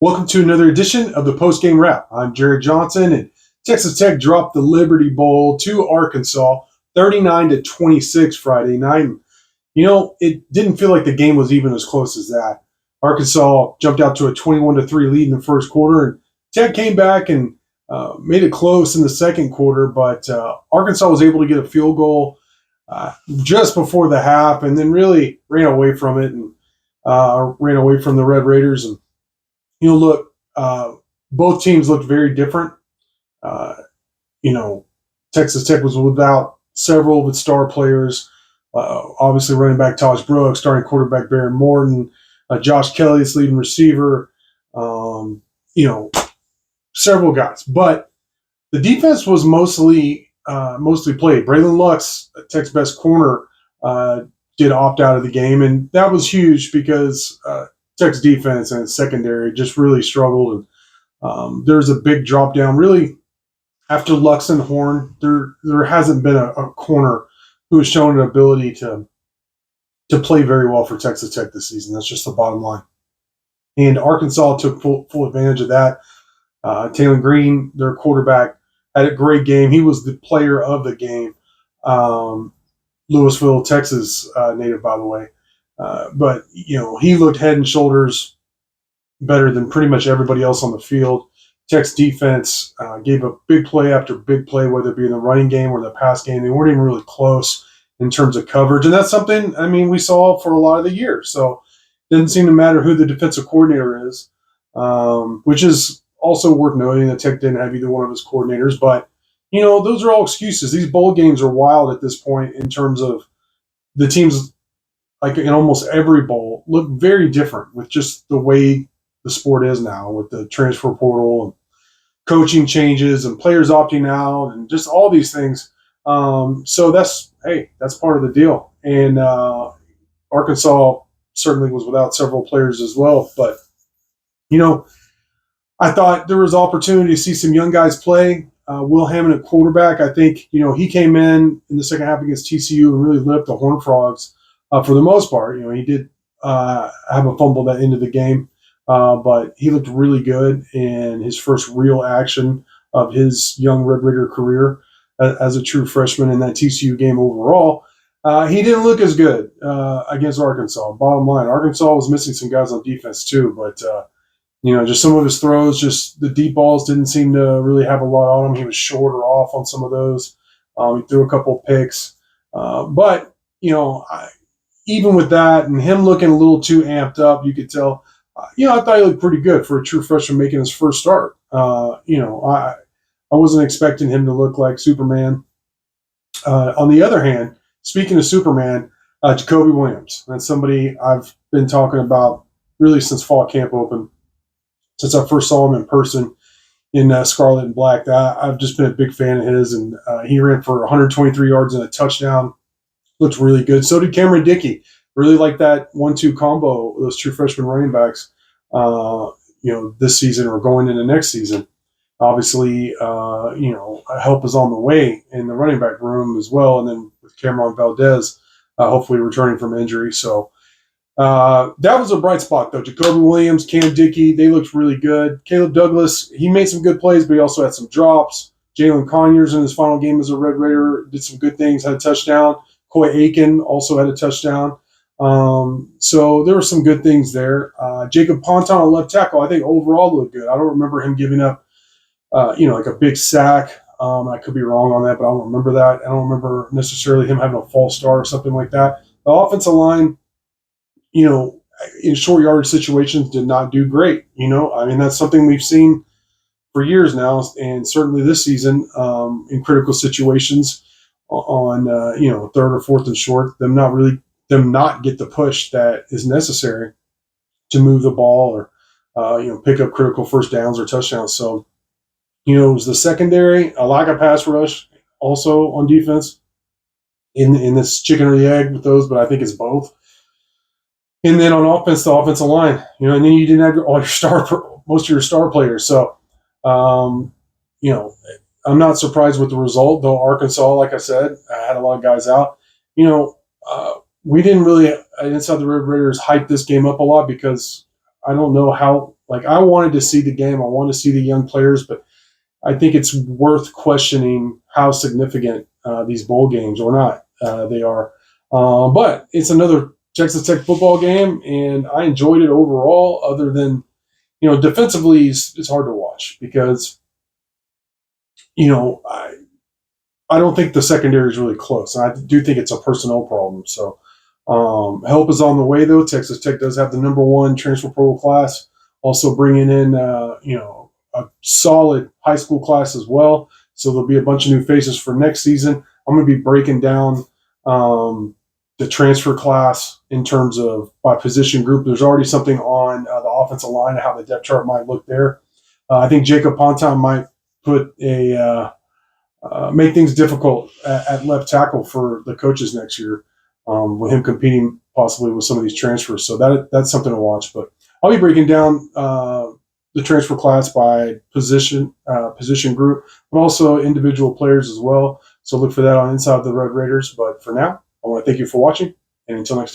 Welcome to another edition of the Postgame Wrap. I'm Jared Johnson, and Texas Tech dropped the Liberty Bowl to Arkansas 39-26 Friday night. It didn't feel like the game was even as close as that. Arkansas jumped out to a 21-3 lead in the first quarter, and Tech came back and made it close in the second quarter, but Arkansas was able to get a field goal just before the half and then really ran away from it and ran away from the Red Raiders. And both teams looked very different. Texas Tech was without several of its star players. Obviously, running back Taj Brooks, starting quarterback Baron Morton, Josh Kelly, its leading receiver. Several guys. But the defense was mostly played. Braylon Lux, Tech's best corner, did opt out of the game, and that was huge because Tech's defense and its secondary just really struggled. And there's a big drop down. Really, after Lux and Horn, there hasn't been a corner who has shown an ability to play very well for Texas Tech this season. That's just the bottom line. And Arkansas took full advantage of that. Taylor Green, their quarterback, had a great game. He was the player of the game. Louisville, Texas native, by the way. But he looked head and shoulders better than pretty much everybody else on the field. Tech's defense gave a big play after big play, whether it be in the running game or the pass game. They weren't even really close in terms of coverage. And that's something, we saw for a lot of the year. So it didn't seem to matter who the defensive coordinator is, which is also worth noting that Tech didn't have either one of his coordinators. But, those are all excuses. These bowl games are wild at this point in terms of the teams, like in almost every bowl, look very different with just the way the sport is now, with the transfer portal and coaching changes and players opting out and just all these things. So that's part of the deal. And Arkansas certainly was without several players as well. But, I thought there was opportunity to see some young guys play. Will Hammond at quarterback, I think, he came in the second half against TCU and really lit up the Horned Frogs for the most part. He did have a fumble that ended the game. But he looked really good in his first real action of his young Red Raider career as a true freshman in that TCU game overall. He didn't look as good against Arkansas. Bottom line, Arkansas was missing some guys on defense too, but just some of his throws, just the deep balls didn't seem to really have a lot on him. He was short or off on some of those. He threw a couple of picks. But even with that and him looking a little too amped up, you could tell – I thought he looked pretty good for a true freshman making his first start. I wasn't expecting him to look like Superman. On the other hand, speaking of Superman, Jacoby Williams. That's somebody I've been talking about really since fall camp opened, since I first saw him in person in Scarlet and Black. I've just been a big fan of his, and he ran for 123 yards and a touchdown. Looked really good. So did Cameron Dickey. Really like that 1-2 combo, those true freshman running backs, this season or going into next season. Obviously, help is on the way in the running back room as well. And then with Cameron Valdez, hopefully returning from injury. So that was a bright spot, though. Jacoby Williams, Cam Dickey, they looked really good. Caleb Douglas, he made some good plays, but he also had some drops. Jalen Conyers in his final game as a Red Raider did some good things, had a touchdown. Coy Aiken also had a touchdown. So there were some good things there. Jacob Ponton on left tackle, I think overall looked good. I don't remember him giving up, like a big sack. I could be wrong on that, but I don't remember that. I don't remember necessarily him having a false start or something like that. The offensive line, in short yardage situations did not do great. That's something we've seen for years now, and certainly this season in critical situations on, third or fourth and short, them not get the push that is necessary to move the ball or, pick up critical first downs or touchdowns. So, it was the secondary, a lack of pass rush also on defense in this chicken or the egg with those, but I think it's both. And then on offense, the offensive line, and then you didn't have most of your star players. So, I'm not surprised with the result, though Arkansas, like I said, had a lot of guys out. We didn't really, inside the Red Raiders, hype this game up a lot because I don't know how Like, I wanted to see the game. I want to see the young players, but I think it's worth questioning how significant these bowl games or not they are. But it's another Texas Tech football game, and I enjoyed it overall. Other than, defensively, it's hard to watch because I don't think the secondary is really close, and I do think it's a personnel problem. So help is on the way, though. Texas Tech does have the number one transfer portal class, also bringing in a solid high school class as well. So there'll be a bunch of new faces for next season. I'm going to be breaking down the transfer class in terms of by position group. There's already something on the offensive line and how the depth chart might look there. I think Jacob Ponton might put make things difficult at left tackle for the coaches next year, with him competing possibly with some of these transfers. So that's something to watch. But I'll be breaking down the transfer class by position group, but also individual players as well. So look for that on Inside the Red Raiders. But for now, I want to thank you for watching, and until next time.